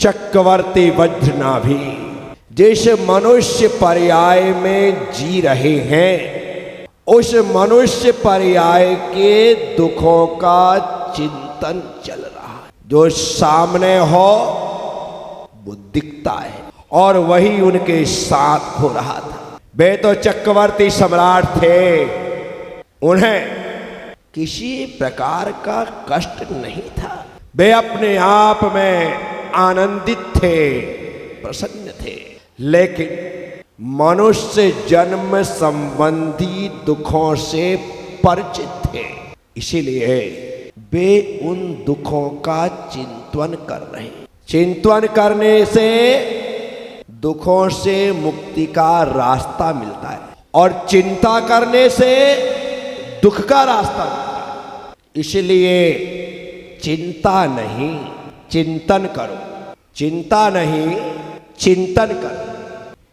चक्रवर्ती वज्रनाभि जिस मनुष्य पर्याय में जी रहे हैं, उस मनुष्य पर्याय के दुखों का चिंतन चल रहा है। जो सामने हो वो दिखता है और वही उनके साथ हो रहा था। वे तो चक्रवर्ती सम्राट थे, उन्हें किसी प्रकार का कष्ट नहीं था। वे अपने आप में आनंदित थे, प्रसन्न थे। लेकिन मनुष्य जन्म संबंधी दुखों से परिचित थे, इसीलिए वे उन दुखों का चिंतन कर रहे हैं। चिंतन करने से दुखों से मुक्ति का रास्ता मिलता है और चिंता करने से दुख का रास्ता मिलता है। इसलिए चिंता नहीं, चिंतन करो। चिंता नहीं, चिंतन करो।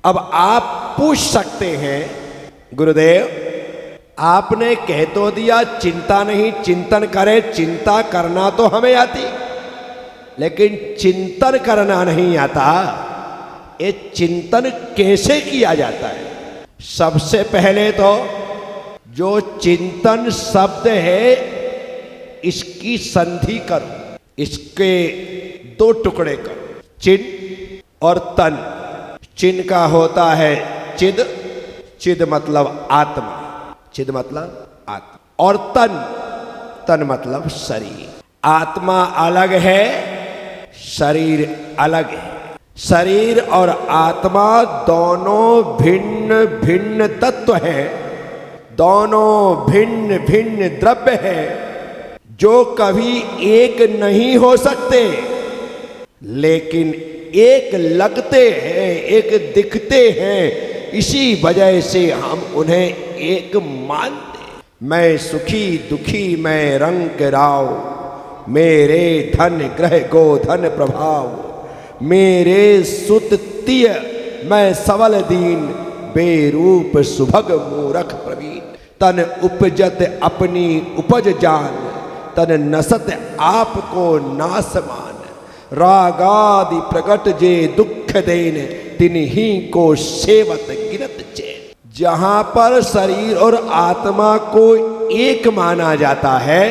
अब आप पूछ सकते हैं, गुरुदेव आपने कह तो दिया चिंता नहीं चिंतन करें। चिंता करना तो हमें आती, लेकिन चिंतन करना नहीं आता। ये चिंतन कैसे किया जाता है? सबसे पहले तो जो चिंतन शब्द है, इसकी संधि करो, इसके दो टुकड़े करो, चिन और तन। चिन का होता है चिद, चिद मतलब आत्मा, चिद मतलब आत्मा, और तन, तन मतलब शरीर। आत्मा अलग है, शरीर अलग है। शरीर और आत्मा दोनों भिन्न भिन्न तत्व हैं, दोनों भिन्न भिन्न द्रव्य हैं, जो कभी एक नहीं हो सकते, लेकिन एक लगते हैं, एक दिखते हैं। इसी वजह से हम उन्हें एक मानते। मैं सुखी दुखी मैं रंग राव, मेरे धन ग्रह गोधन प्रभाव, मेरे सुत तिय मैं सबल दीन, बेरूप सुभग मूरख प्रवीण। तन उपजत अपनी उपज जान, तन नसत आपको नास मान। रागादि प्रकट जे दुख देन, तिन्ही को सेवत गिनत चैन। जहां पर शरीर और आत्मा को एक माना जाता है,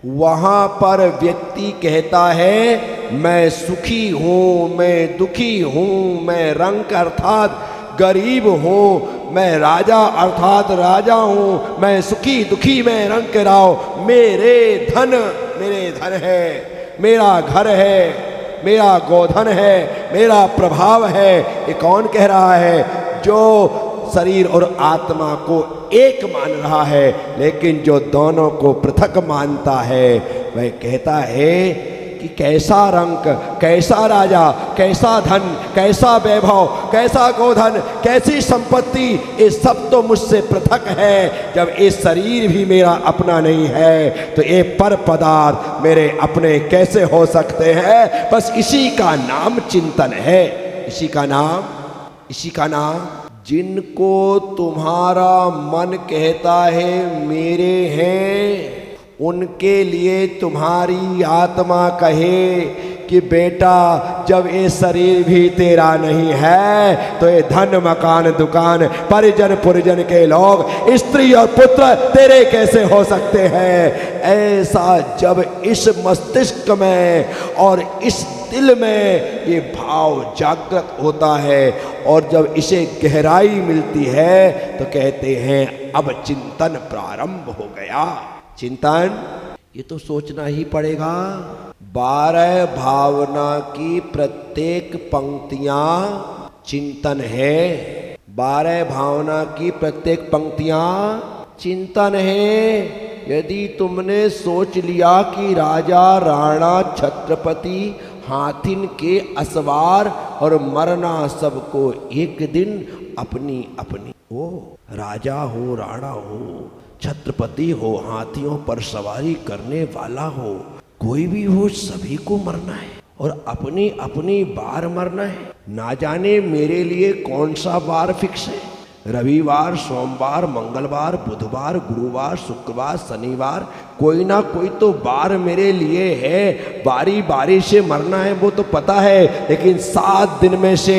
वहां पर व्यक्ति कहता है मैं सुखी हूं, मैं दुखी हूं, मैं रंक अर्थात गरीब हूं, मैं राजा अर्थात राजा हूं, मैं सुखी दुखी मैं रंक राव, मेरे धन है, मेरा घर है, मेरा गोधन है, मेरा प्रभाव है। ये कौन कह रहा है? जो शरीर और आत्मा को एक मान रहा है, लेकिन जो दोनों को पृथक मानता है, वह कहता है कि कैसा रंक, कैसा राजा, कैसा धन, कैसा वैभव, कैसा गोधन, कैसी संपत्ति, ये सब तो मुझसे पृथक है। जब ये शरीर भी मेरा अपना नहीं है, तो ये पर पदार्थ मेरे अपने कैसे हो सकते हैं? बस इसी का नाम चिंतन है, इसी का नाम। जिनको तुम्हारा मन कहता है मेरे हैं, उनके लिए तुम्हारी आत्मा कहे कि बेटा जब ये शरीर भी तेरा नहीं है, तो ये धन मकान दुकान परिजन पुरजन के लोग स्त्री और पुत्र तेरे कैसे हो सकते हैं? ऐसा जब इस मस्तिष्क में और इस दिल में ये भाव जागृत होता है और जब इसे गहराई मिलती है, तो कहते हैं अब चिंतन प्रारंभ हो गया। चिंतन ये तो सोचना ही पड़ेगा। 12 भावना की प्रत्येक पंक्तियां चिंतन है। 12 भावना की प्रत्येक पंक्तियां चिंतन है। यदि तुमने सोच लिया कि राजा राणा छत्रपति हाथिन के असवार और मरना सबको एक दिन अपनी अपनी, ओ राजा हो, राणा हो, छत्रपति हो, हाथियों पर सवारी करने वाला हो, कोई भी हो, सभी को मरना है और अपनी अपनी बार मरना है। ना जाने मेरे लिए कौन सा बार फिक्स है, रविवार, सोमवार, मंगलवार, बुधवार, गुरुवार, शुक्रवार, शनिवार, कोई ना कोई तो बार मेरे लिए है। बारी बारी से मरना है वो तो पता है, लेकिन 7 दिन में से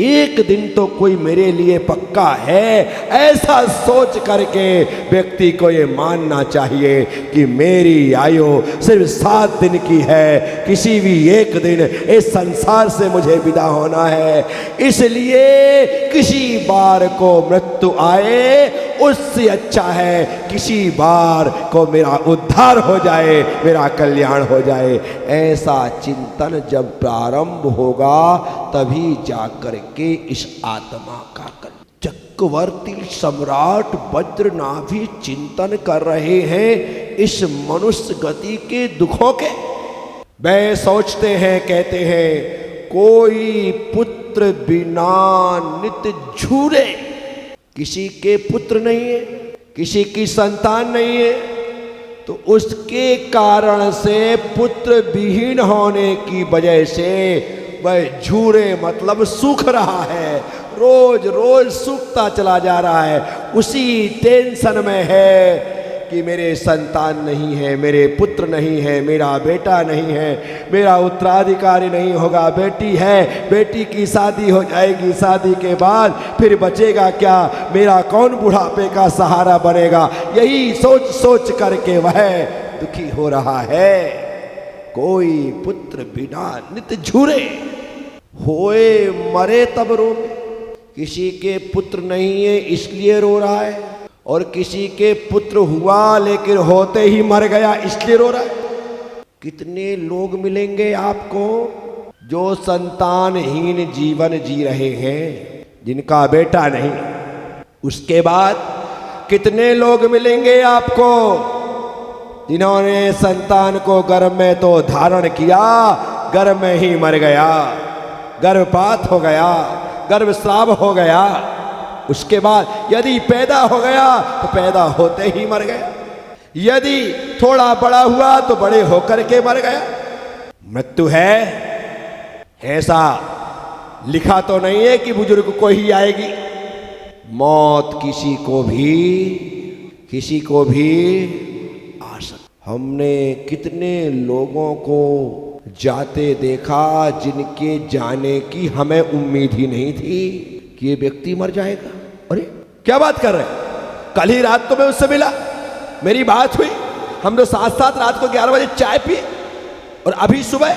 एक दिन तो कोई मेरे लिए पक्का है। ऐसा सोच करके व्यक्ति को ये मानना चाहिए कि मेरी आयु सिर्फ 7 दिन की है, किसी भी एक दिन इस संसार से मुझे विदा होना है। इसलिए किसी बार को मृत्यु आए उससे अच्छा है किसी बार को मेरा उद्धार हो जाए, मेरा कल्याण हो जाए। ऐसा चिंतन जब प्रारंभ होगा तभी जाकर के इस आत्मा का चक्रवर्ती सम्राट वज्रनाभि चिंतन कर रहे हैं इस मनुष्य गति के दुखों के। वे सोचते हैं, कहते हैं, कोई पुत्र बिना नित झूरे। किसी के पुत्र नहीं है, किसी की संतान नहीं है, तो उसके कारण से पुत्र विहीन होने की वजह से वह झूरे मतलब सूख रहा है, रोज रोज सूखता चला जा रहा है। उसी टेंशन में है कि मेरे संतान नहीं है, मेरे पुत्र नहीं है, मेरा बेटा नहीं है, मेरा उत्तराधिकारी नहीं होगा। बेटी है, बेटी की शादी हो जाएगी, शादी के बाद फिर बचेगा क्या, मेरा कौन बुढ़ापे का सहारा बनेगा। यही सोच सोच करके वह दुखी हो रहा है। कोई पुत्र बिना नित झूरे, होए मरे तब रोवे। किसी के पुत्र नहीं है इसलिए रो रहा है, और किसी के पुत्र हुआ लेकिन होते ही मर गया इसलिए रो रहा है। कितने लोग मिलेंगे आपको जो संतानहीन जीवन जी रहे हैं, जिनका बेटा नहीं। उसके बाद कितने लोग मिलेंगे आपको जिन्होंने संतान को गर्भ में तो धारण किया, गर्भ में ही मर गया, गर्भपात हो गया, गर्भस्राव हो गया। उसके बाद यदि पैदा हो गया तो पैदा होते ही मर गया, यदि थोड़ा बड़ा हुआ तो बड़े होकर के मर गया। मृत्यु है, ऐसा लिखा तो नहीं है कि बुजुर्ग को ही आएगी। मौत किसी को भी आ सकती। हमने कितने लोगों को जाते देखा जिनके जाने की हमें उम्मीद ही नहीं थी कि ये व्यक्ति मर जाएगा। अरे क्या बात कर रहे हैं, कल ही रात तो मैं उससे मिला, मेरी बात हुई, हम लोग साथ साथ रात को 11 बजे चाय पिए, और अभी सुबह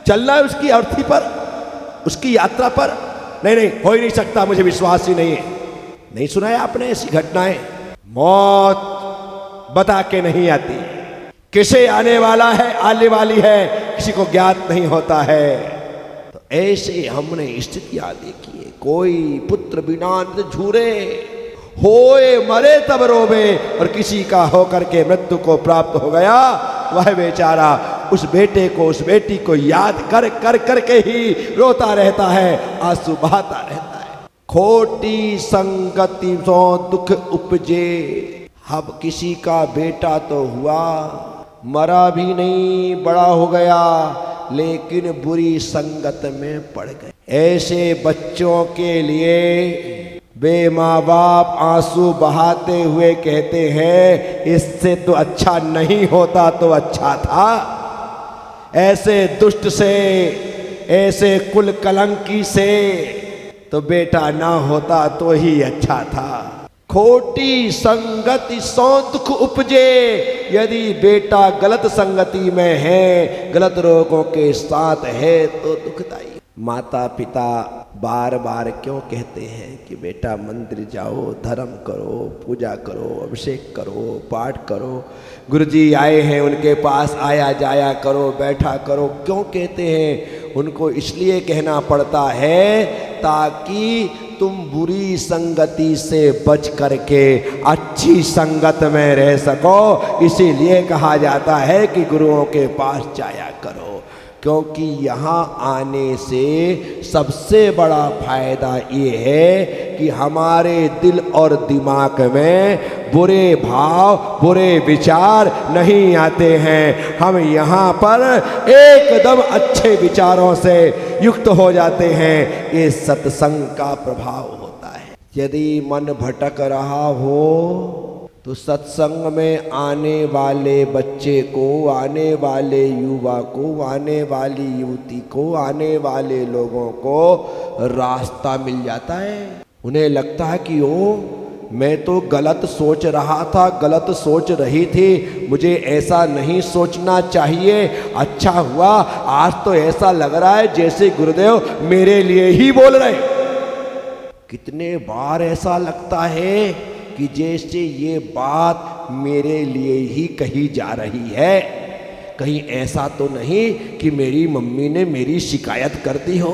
चलना है उसकी अर्थी पर, उसकी यात्रा पर। नहीं, हो ही नहीं सकता, मुझे विश्वास ही नहीं है। नहीं सुना है आपने ऐसी घटनाएं? मौत बता के नहीं आती, किसे आने वाला है, आने वाली है, किसी को ज्ञात नहीं होता है। तो ऐसे हमने स्थितियां देखी है। कोई पुत्र बिना नित झूरे, होए मरे तब रोवे। और किसी का होकर के मृत्यु को प्राप्त हो गया, वह बेचारा उस बेटे को, उस बेटी को याद कर कर करके ही रोता रहता है, आंसू बहाता रहता है। खोटी संगति सो दुख उपजे। अब किसी का बेटा तो हुआ, मरा भी नहीं, बड़ा हो गया, लेकिन बुरी संगत में पड़ गए। ऐसे बच्चों के लिए वे माँ बाप आंसू बहाते हुए कहते हैं, इससे तो अच्छा नहीं होता तो अच्छा था। ऐसे दुष्ट से, ऐसे कुल कलंकी से तो बेटा ना होता तो ही अच्छा था। खोटी संगति सो दुख उपजे। यदि बेटा गलत संगति में है, गलत लोगों के साथ है तो दुखदाई। माता पिता बार बार क्यों कहते हैं कि बेटा मंदिर जाओ, धर्म करो, पूजा करो, अभिषेक करो, पाठ करो, गुरुजी आए हैं उनके पास आया जाया करो, बैठा करो। क्यों कहते हैं? उनको इसलिए कहना पड़ता है ताकि तुम बुरी संगति से बच करके अच्छी संगत में रह सको। इसीलिए कहा जाता है कि गुरुओं के पास जाया करो, क्योंकि यहाँ आने से सबसे बड़ा फायदा ये है कि हमारे दिल और दिमाग में बुरे भाव, बुरे विचार नहीं आते हैं। हम यहाँ पर एकदम अच्छे विचारों से युक्त हो जाते हैं। ये सत्संग का प्रभाव होता है। यदि मन भटक रहा हो तो सत्संग में आने वाले बच्चे को, आने वाले युवा को, आने वाली युवती को, आने वाले लोगों को रास्ता मिल जाता है। उन्हें लगता है कि मैं तो गलत सोच रहा था, गलत सोच रही थी, मुझे ऐसा नहीं सोचना चाहिए। अच्छा हुआ आज तो ऐसा लग रहा है जैसे गुरुदेव मेरे लिए ही बोल रहे। कितने बार ऐसा लगता है कि जैसे ये बात मेरे लिए ही कही जा रही है। कहीं ऐसा तो नहीं कि मेरी मम्मी ने मेरी शिकायत कर दी हो,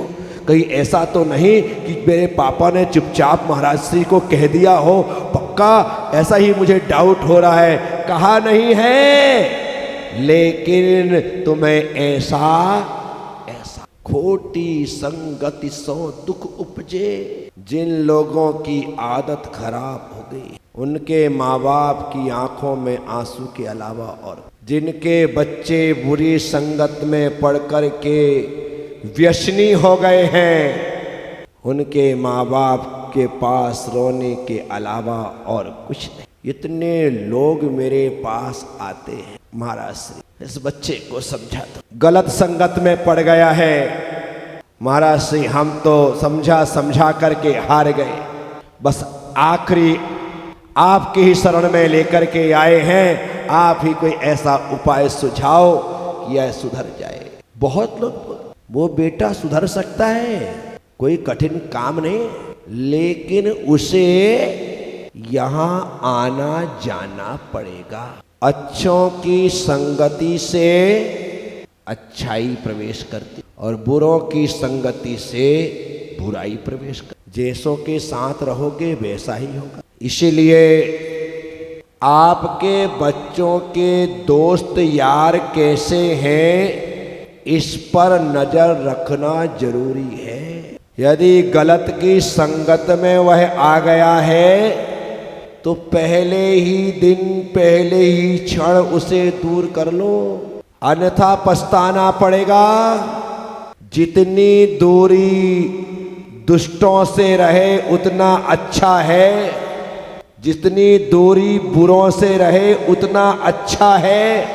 कहीं ऐसा तो नहीं कि मेरे पापा ने चुपचाप महाराज श्री को कह दिया हो। पक्का ऐसा ही मुझे डाउट हो रहा है। कहा नहीं है, लेकिन तुम्हें ऐसा खोटी संगति सो दुख उपजे। जिन लोगों की आदत खराब हो गई, उनके माँ बाप की आंखों में आंसू के अलावा और जिनके बच्चे बुरी संगत में पड़ कर के व्यसनी हो गए हैं, उनके माँ बाप के पास रोने के अलावा और कुछ नहीं। इतने लोग मेरे पास आते हैं, महाराज श्री इस बच्चे को समझा दो, गलत संगत में पड़ गया है। महाराज श्री हम तो समझा करके हार गए, बस आखिरी आपके ही शरण में लेकर के आए हैं। आप ही कोई ऐसा उपाय सुझाओ कि यह सुधर जाए। बहुत लोग वो बेटा सुधर सकता है, कोई कठिन काम नहीं, लेकिन उसे यहाँ आना जाना पड़ेगा। अच्छों की संगति से अच्छाई प्रवेश करती और बुरों की संगति से बुराई प्रवेश करती। जैसों के साथ रहोगे वैसा ही होगा। इसीलिए आपके बच्चों के दोस्त यार कैसे हैं, इस पर नजर रखना जरूरी है। यदि गलत की संगत में वह आ गया है तो पहले ही दिन, पहले ही क्षण उसे दूर कर लो, अन्यथा पछताना पड़ेगा। जितनी दूरी दुष्टों से रहे उतना अच्छा है, जितनी दूरी बुरों से रहे उतना अच्छा है।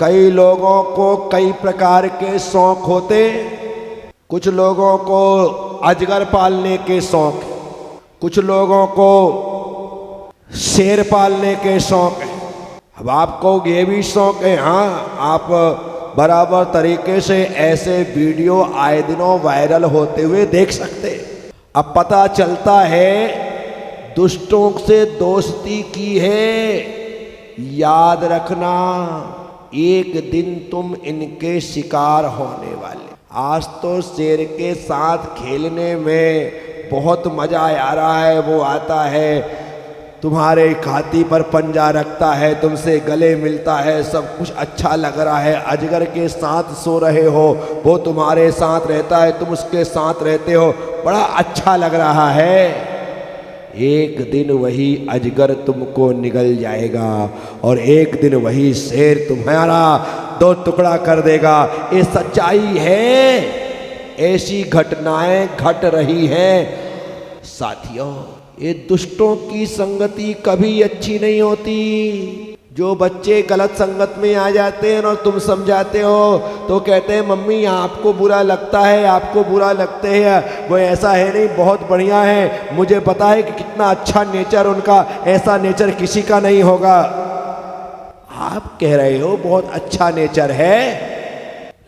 कई लोगों को कई प्रकार के शौक होते। कुछ लोगों को अजगर पालने के शौक, कुछ लोगों को शेर पालने के शौक है। अब आपको ये भी शौक है, हाँ, आप बराबर तरीके से ऐसे वीडियो आए दिनों वायरल होते हुए देख सकते। अब पता चलता है दुष्टों से दोस्ती की है। याद रखना, एक दिन तुम इनके शिकार होने वाले। आज तो शेर के साथ खेलने में बहुत मजा आ रहा है। वो आता है, तुम्हारे छाती पर पंजा रखता है, तुमसे गले मिलता है, सब कुछ अच्छा लग रहा है। अजगर के साथ सो रहे हो, वो तुम्हारे साथ रहता है, तुम उसके साथ रहते हो, बड़ा अच्छा लग रहा है। एक दिन वही अजगर तुमको निगल जाएगा और एक दिन वही शेर तुम्हारा दो टुकड़ा कर देगा। ये सच्चाई है, ऐसी घटनाएं घट रही हैं। साथियों, ये दुष्टों की संगति कभी अच्छी नहीं होती। जो बच्चे गलत संगत में आ जाते हैं और तुम समझाते हो तो कहते हैं मम्मी आपको बुरा लगता है, आपको बुरा लगते हैं, वो ऐसा है नहीं, बहुत बढ़िया है, मुझे पता है कि कितना अच्छा नेचर उनका, ऐसा नेचर किसी का नहीं होगा। आप कह रहे हो बहुत अच्छा नेचर है,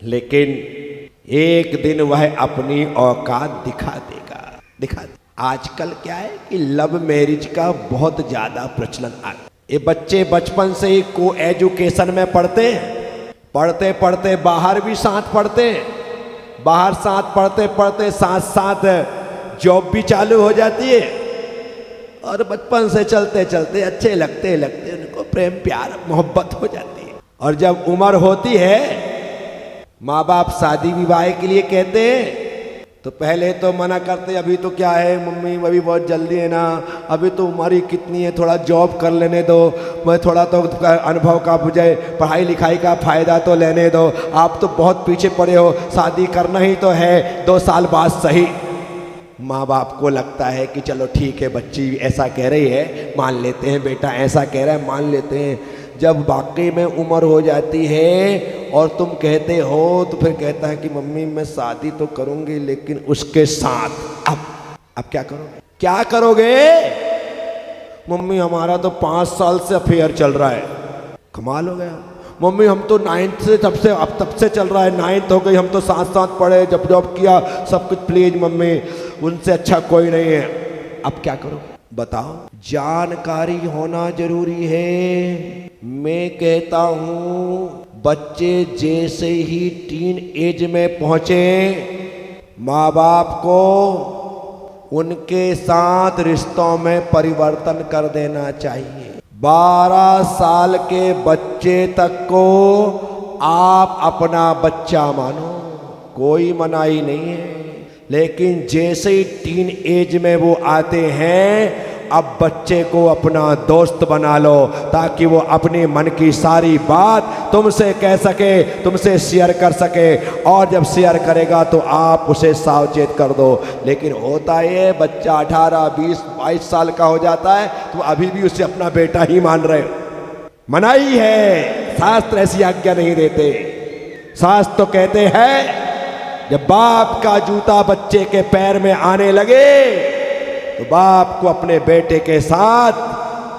लेकिन एक दिन वह अपनी औकात दिखा देगा। आजकल क्या है कि लव मैरिज का बहुत ज्यादा प्रचलन आ गया। ये बच्चे बचपन से ही को एजुकेशन में पढ़ते हैं, पढ़ते पढ़ते बाहर भी साथ पढ़ते हैं, बाहर साथ पढ़ते पढ़ते साथ साथ जॉब भी चालू हो जाती है और बचपन से चलते चलते अच्छे लगते लगते उनको प्रेम प्यार मोहब्बत हो जाती है। और जब उम्र होती है, माँ बाप शादी विवाह के लिए कहते हैं तो पहले तो मना करते, अभी तो क्या है मम्मी, अभी बहुत जल्दी है ना, अभी तो उम्र ही कितनी है, थोड़ा जॉब कर लेने दो, मैं थोड़ा तो अनुभव का मुझे पढ़ाई लिखाई का फ़ायदा तो लेने दो, आप तो बहुत पीछे पड़े हो, शादी करना ही तो है 2 साल बाद सही। माँ बाप को लगता है कि चलो ठीक है, बच्ची ऐसा कह रही है मान लेते हैं, बेटा ऐसा कह रहा है मान लेते हैं। जब वाकई में उम्र हो जाती है और तुम कहते हो तो फिर कहता है कि मम्मी मैं शादी तो करूँगी लेकिन उसके साथ। अब क्या करोगे, क्या करोगे? मम्मी हमारा तो 5 साल से अफेयर चल रहा है। कमाल हो गया। मम्मी हम तो 9th से तब से चल रहा है, 9th हो गई, हम तो साथ साथ पढ़े, जब जॉब किया सब कुछ। प्लीज मम्मी उनसे अच्छा कोई नहीं है। अब क्या करो बताओ? जानकारी होना जरूरी है। मैं कहता हूँ बच्चे जैसे ही टीन एज में पहुंचे, माँ बाप को उनके साथ रिश्तों में परिवर्तन कर देना चाहिए। 12 साल के बच्चे तक को आप अपना बच्चा मानो, कोई मनाही नहीं है। लेकिन जैसे ही टीन एज में वो आते हैं, अब बच्चे को अपना दोस्त बना लो ताकि वो अपने मन की सारी बात तुमसे कह सके, तुमसे शेयर कर सके। और जब शेयर करेगा तो आप उसे सावचेत कर दो। लेकिन होता ये बच्चा 18, 20, 22 साल का हो जाता है तो अभी भी उसे अपना बेटा ही मान रहे। मनाही है, शास्त्र ऐसी आज्ञा नहीं देते। शास्त्र तो कहते हैं जब बाप का जूता बच्चे के पैर में आने लगे तो बाप को अपने बेटे के साथ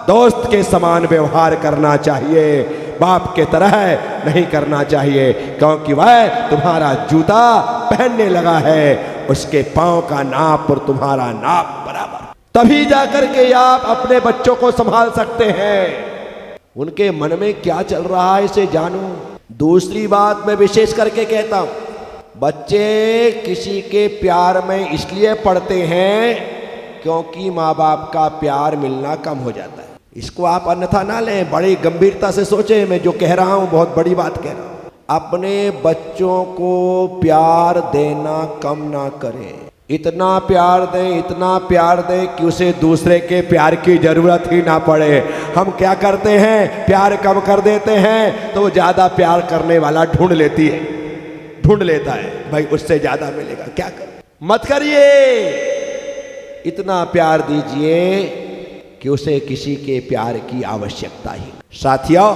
दोस्त के समान व्यवहार करना चाहिए, बाप के तरह नहीं करना चाहिए। क्योंकि वह तुम्हारा जूता पहनने लगा है, उसके पांव का नाप और तुम्हारा नाप बराबर। तभी जाकर के आप अपने बच्चों को संभाल सकते हैं। उनके मन में क्या चल रहा है इसे जानो। दूसरी बात मैं विशेष करके कहता हूं, बच्चे किसी के प्यार में इसलिए पड़ते हैं क्योंकि माँ बाप का प्यार मिलना कम हो जाता है। इसको आप अन्यथा ना लें, बड़ी गंभीरता से सोचें। मैं जो कह रहा हूं बहुत बड़ी बात कह रहा हूं। अपने बच्चों को प्यार देना कम ना करें। इतना प्यार दें, इतना प्यार दें कि उसे दूसरे के प्यार की जरूरत ही ना पड़े। हम क्या करते हैं, प्यार कम कर देते हैं तो वो ज्यादा प्यार करने वाला ढूंढ लेता है, भाई उससे ज्यादा मिलेगा। क्या कर, मत करिए। इतना प्यार दीजिए कि उसे किसी के प्यार की आवश्यकता ही। साथियों,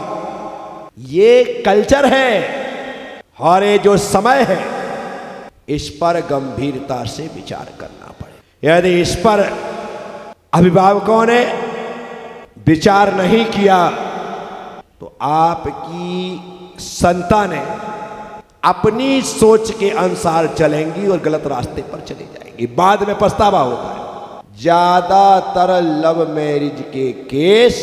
ये कल्चर है और ये जो समय है, इस पर गंभीरता से विचार करना पड़े। यदि इस पर अभिभावकों ने विचार नहीं किया तो आपकी संतानें अपनी सोच के अनुसार चलेंगी और गलत रास्ते पर चली जाएंगी। बाद में पछतावा होता है। ज्यादातर लव मैरिज के केस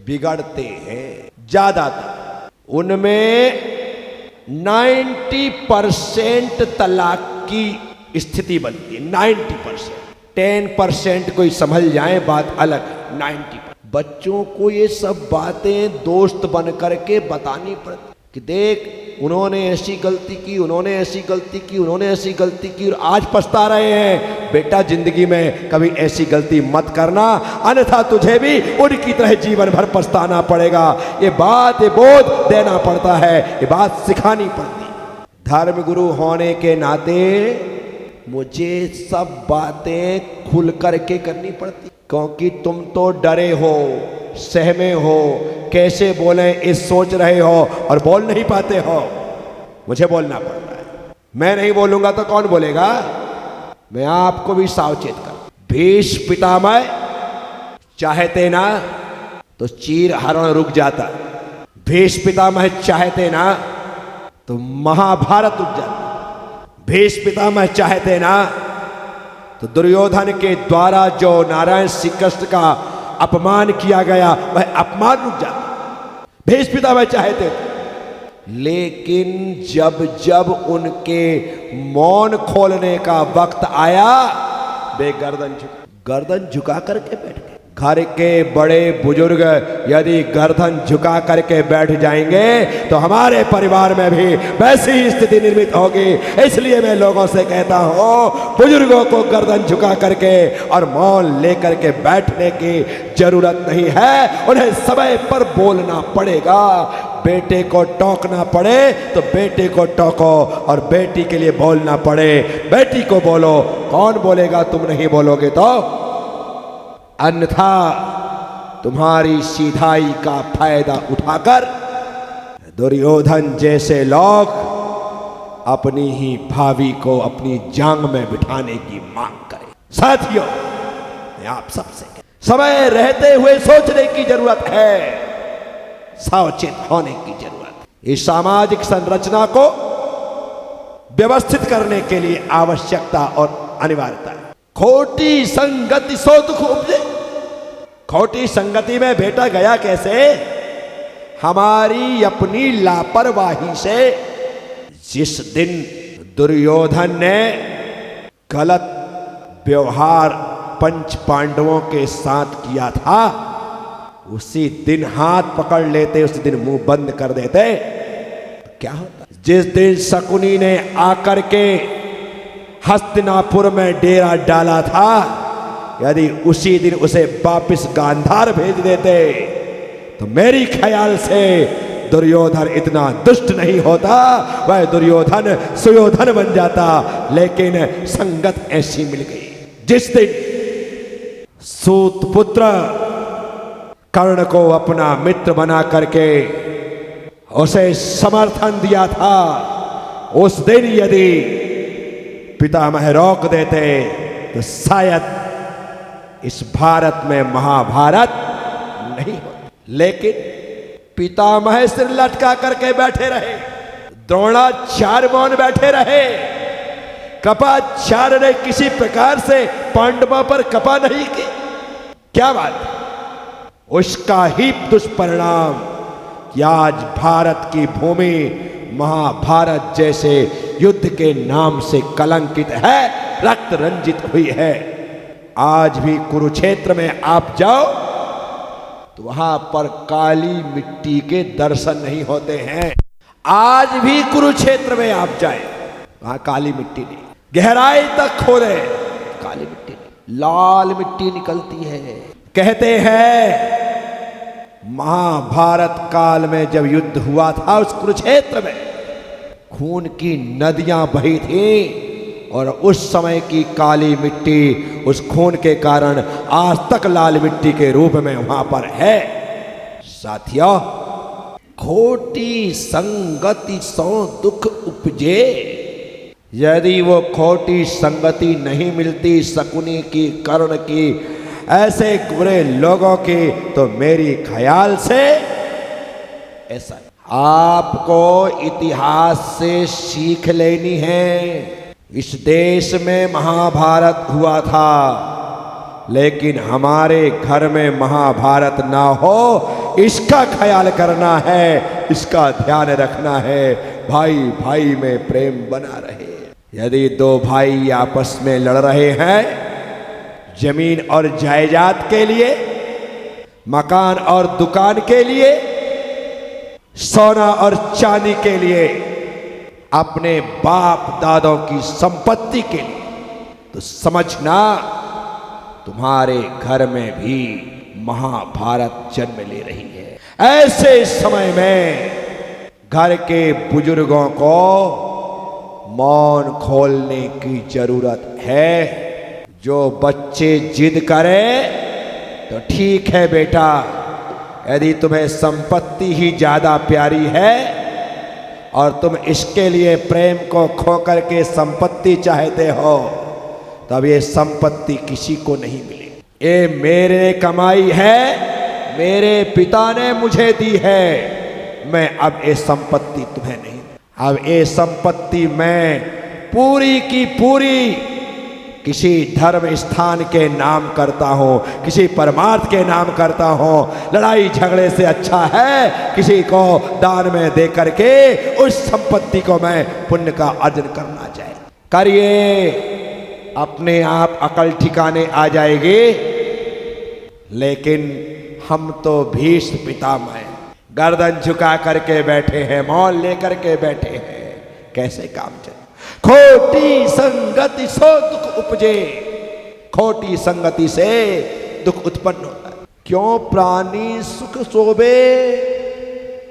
बिगड़ते हैं, ज्यादातर उनमें 90% तलाक की स्थिति बनती है। 90%, 10% कोई संभल जाए बात अलग है। 90%। बच्चों को ये सब बातें दोस्त बन करके बतानी पड़ती कि देख उन्होंने ऐसी गलती की, उन्होंने ऐसी गलती की, उन्होंने ऐसी गलती की और आज पछता रहे हैं। बेटा जिंदगी में कभी ऐसी गलती मत करना, अन्यथा तुझे भी उनकी तरह जीवन भर पछताना पड़ेगा। ये बोध देना पड़ता है, ये बात सिखानी पड़ती है। धर्म गुरु होने के नाते मुझे सब बातें खुल करके करनी पड़ती, क्योंकि तुम तो डरे हो, सहमे हो, कैसे बोले इस सोच रहे हो और बोल नहीं पाते हो। मुझे बोलना पड़ रहा है। मैं नहीं बोलूंगा तो कौन बोलेगा? मैं आपको भी सावचेत कर। भीष्म पितामह चाहते ना तो चीर हरण रुक जाता। भीष्म पितामह चाहते ना तो महाभारत रुक जाता। भीष्म पितामह चाहते ना तो दुर्योधन के द्वारा जो नारायण श्री कृष्ण का अपमान किया गया वह अपमान रुक जाता। भीष्म पितामह चाहते थे। लेकिन जब जब उनके मौन खोलने का वक्त आया, वे गर्दन झुका करके बैठ गए। घर के बड़े बुजुर्ग यदि गर्दन झुका करके बैठ जाएंगे तो हमारे परिवार में भी वैसी ही स्थिति निर्मित होगी। इसलिए मैं लोगों से कहता हूँ, बुजुर्गों को गर्दन झुका करके और मौन लेकर के बैठने की जरूरत नहीं है। उन्हें समय पर बोलना पड़ेगा। बेटे को टोकना पड़े तो बेटे को टोको, और बेटी के लिए बोलना पड़े बेटी को बोलो। कौन बोलेगा? तुम नहीं बोलोगे तो? अन्यथा तुम्हारी सीधाई का फायदा उठाकर दुर्योधन जैसे लोग अपनी ही भावी को अपनी जांग में बिठाने की मांग करें। साथियों, मैं आप सबसे समय रहते हुए सोचने की जरूरत है, सावचेत होने की जरूरत है। इस सामाजिक संरचना को व्यवस्थित करने के लिए आवश्यकता और अनिवार्यता है। खोटी संगति सो दुख उपजे। खोटी संगति में बेटा गया कैसे? हमारी अपनी लापरवाही से। जिस दिन दुर्योधन ने गलत व्यवहार पंच पांडवों के साथ किया था, उसी दिन हाथ पकड़ लेते, उसी दिन मुंह बंद कर देते, तो क्या होता? जिस दिन शकुनी ने आकर के हस्तिनापुर में डेरा डाला था, यदि उसी दिन उसे वापिस गांधार भेज देते तो मेरी ख्याल से दुर्योधन इतना दुष्ट नहीं होता, वह दुर्योधन सुयोधन बन जाता। लेकिन संगत ऐसी मिल गई। जिस दिन सूत पुत्र कर्ण को अपना मित्र बना करके उसे समर्थन दिया था, उस दिन यदि पितामह रोक देते तो शायद इस भारत में महाभारत नहीं होता। लेकिन पितामह सिर लटका करके बैठे रहे, द्रोणाचार्य मौन बैठे रहे, कृपाचार्य ने किसी प्रकार से पांडवों पर कृपा नहीं की। क्या बात? उसका ही दुष्परिणाम कि आज भारत की भूमि महाभारत जैसे युद्ध के नाम से कलंकित है, रक्त रंजित हुई है। आज भी कुरुक्षेत्र में आप जाओ तो वहां पर काली मिट्टी के दर्शन नहीं होते हैं। आज भी कुरुक्षेत्र में आप जाए, वहां काली मिट्टी नहीं, गहराई तक खोले काली मिट्टी नहीं, लाल मिट्टी निकलती है। कहते हैं महाभारत काल में जब युद्ध हुआ था उस कुरुक्षेत्र में खून की नदियां बही थी, और उस समय की काली मिट्टी उस खून के कारण आज तक लाल मिट्टी के रूप में वहां पर है। साथियों, खोटी संगति सो दुख उपजे। यदि वो खोटी संगति नहीं मिलती शकुनी की, कर्ण की, ऐसे बुरे लोगों की, तो मेरी ख्याल से ऐसा आपको इतिहास से सीख लेनी है। इस देश में महाभारत हुआ था, लेकिन हमारे घर में महाभारत ना हो इसका ख्याल करना है, इसका ध्यान रखना है। भाई भाई में प्रेम बना रहे। यदि दो भाई आपस में लड़ रहे हैं जमीन और जायदाद के लिए, मकान और दुकान के लिए, सोना और चांदी के लिए, अपने बाप दादों की संपत्ति के लिए, तो समझना तुम्हारे घर में भी महाभारत जन्म ले रही है। ऐसे समय में घर के बुजुर्गों को मौन खोलने की जरूरत है। जो बच्चे जिद करें तो ठीक है बेटा, यदि तुम्हें संपत्ति ही ज्यादा प्यारी है और तुम इसके लिए प्रेम को खो करके संपत्ति चाहते हो, तब ये संपत्ति किसी को नहीं मिलेगी। ये मेरे कमाई है, मेरे पिता ने मुझे दी है, मैं अब ये संपत्ति तुम्हें नहीं, अब ये संपत्ति मैं पूरी की पूरी किसी धर्म स्थान के नाम करता हूँ, किसी परमार्थ के नाम करता हूँ। लड़ाई झगड़े से अच्छा है किसी को दान में दे करके उस संपत्ति को मैं पुण्य का अर्जन करना चाहिए। करिए, अपने आप अकल ठिकाने आ जाएगी। लेकिन हम तो भीष्म पितामह गर्दन झुका करके बैठे हैं, मौन लेकर के बैठे हैं, कैसे काम चले। खोटी संगति सो दुख उपजे। खोटी संगति से दुख उत्पन्न होता है। क्यों प्राणी सुख शोभे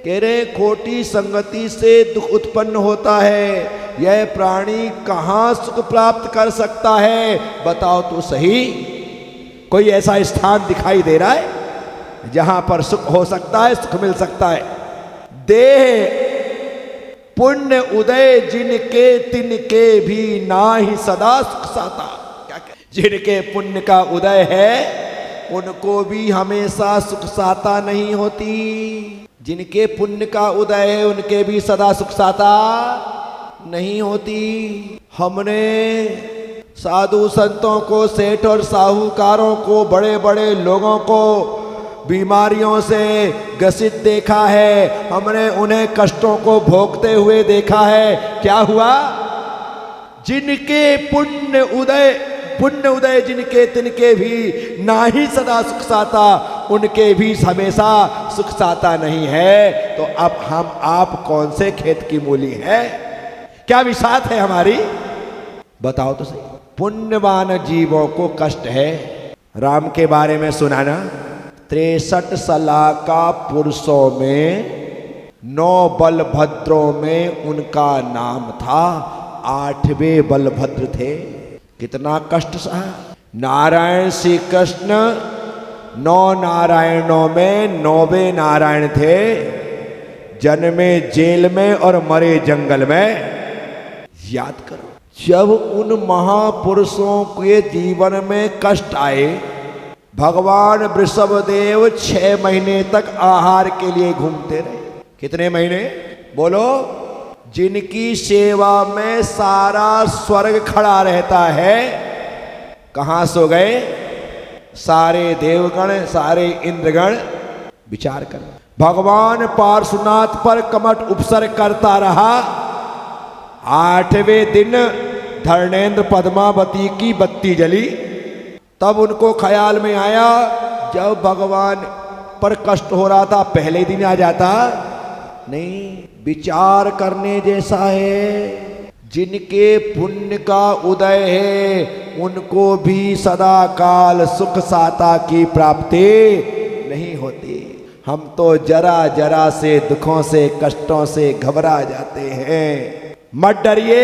कह रहे खोटी संगति से दुख उत्पन्न होता है। यह प्राणी कहाँ सुख प्राप्त कर सकता है, बताओ तो सही। कोई ऐसा स्थान दिखाई दे रहा है जहां पर सुख हो सकता है, सुख मिल सकता है? देह पुण्य उदय जिनके तिनके भी नाही सदा सुख साता। क्या जिनके पुण्य का उदय है उनको भी हमेशा सुख साता नहीं होती। जिनके पुण्य का उदय है उनके भी सदा सुख साता नहीं होती। हमने साधु संतों को, सेठ और साहूकारों को, बड़े बड़े लोगों को बीमारियों से ग्रसित देखा है। हमने उन्हें कष्टों को भोगते हुए देखा है। क्या हुआ? जिनके पुण्य उदय जिनके तिनके भी नाही सदा सुख साता, उनके भी हमेशा सुख साता नहीं है। तो अब हम आप कौन से खेत की मूली है? क्या विसात है हमारी? बताओ तो सही। पुण्यवान जीवों को कष्ट है। राम के बारे में सुना ना, 63 सलाका पुरुषों में 9 बलभद्रों में उनका नाम था, 8वें बलभद्र थे। कितना कष्ट सहा। नारायण श्री कृष्ण 9 नारायणों में 9वें नारायण थे। जन्मे जेल में और मरे जंगल में। याद करो, जब उन महापुरुषों के जीवन में कष्ट आए, भगवान वृषभदेव 6 महीने तक आहार के लिए घूमते रहे। कितने महीने बोलो? जिनकी सेवा में सारा स्वर्ग खड़ा रहता है, कहां सो गए? सारे देवगण, सारे इंद्रगण। विचार कर। भगवान पार्श्वनाथ पर कमठ उपसर्ग करता रहा। 8वें दिन धर्मेंद्र पद्मावती की बत्ती जली। तब उनको ख्याल में आया, जब भगवान पर कष्ट हो रहा था पहले दिन आ जाता। नहीं, विचार करने जैसा है। जिनके पुण्य का उदय है उनको भी सदा काल सुख साता की प्राप्ति नहीं होती। हम तो जरा जरा से दुखों से, कष्टों से घबरा जाते हैं। मत डरिए।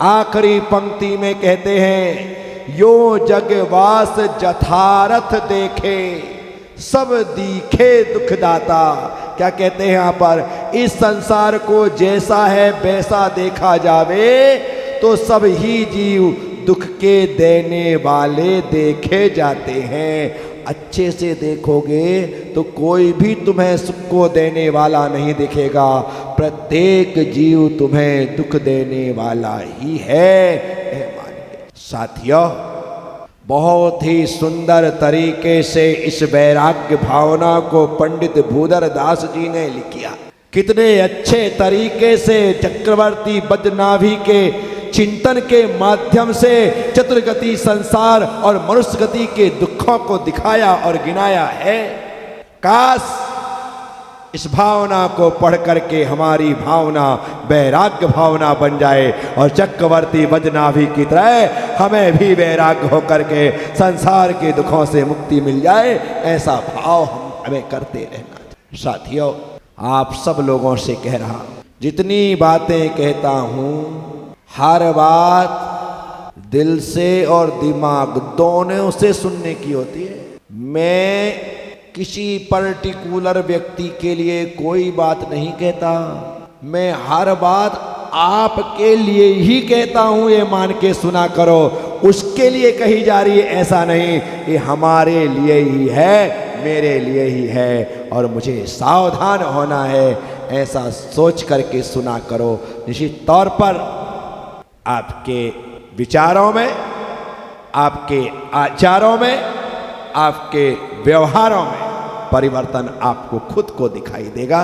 आखिरी पंक्ति में कहते हैं, यो जगवास जथारथ देखे, सब दीखे दुखदाता। क्या कहते हैं यहाँ पर? इस संसार को जैसा है वैसा देखा जावे तो सब ही जीव दुख के देने वाले देखे जाते हैं। अच्छे से देखोगे तो कोई भी तुम्हें सुख को देने वाला नहीं दिखेगा। प्रत्येक जीव तुम्हें दुख देने वाला ही है। साथियों, बहुत ही सुंदर तरीके से इस वैराग्य भावना को पंडित भूधर दास जी ने लिखा। कितने अच्छे तरीके से चक्रवर्ती बद्रनाभी के चिंतन के माध्यम से चतुर्गति संसार और मनुष्य गति के दुखों को दिखाया और गिनाया है। काश इस भावना को पढ़ करके हमारी भावना वैराग्य भावना बन जाए और चक्रवर्ती बद्रनाभी की तरह हमें भी वैराग्य होकर के संसार के दुखों से मुक्ति मिल जाए। ऐसा भाव हमें करते रहना चाहिए। साथियों, आप सब लोगों से कह रहा, जितनी बातें कहता हूँ हर बात दिल से और दिमाग दोनों से सुनने की होती है। मैं किसी पर्टिकुलर व्यक्ति के लिए कोई बात नहीं कहता। मैं हर बात आपके लिए ही कहता हूँ, ये मान के सुना करो। उसके लिए कही जा रही है ऐसा नहीं, ये हमारे लिए ही है, मेरे लिए ही है और मुझे सावधान होना है, ऐसा सोच करके सुना करो। निश्चित तौर पर आपके विचारों में, आपके आचारों में, आपके व्यवहारों में परिवर्तन आपको खुद को दिखाई देगा।